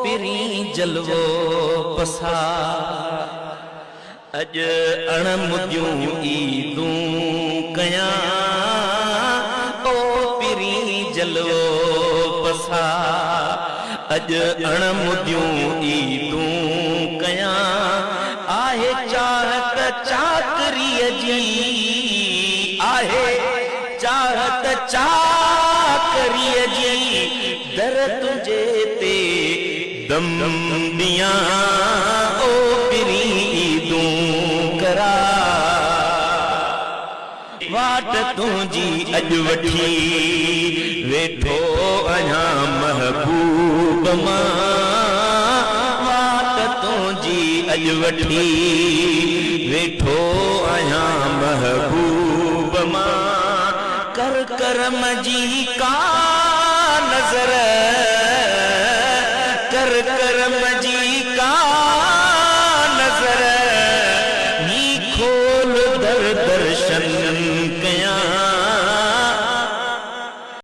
पिरी जलवो पसा अज अणमुदियूं ईदूं कयां ओ पिरी जलवो पसा अज अणमुदियूं ईदूं कयां आहे चाहत चाकरीअ जी आहे चाहत चाकरीअ जी दर तुझे ते दम दियां ओ पिरी ईदूं करा वाट तुझी अज वठी वेठो अञा महबूब मां वाट तुझी अज वठी वेठो अञा महबूब मां कर करम जी का नजर कर करम जी का नजर नी खोल दर दर्शन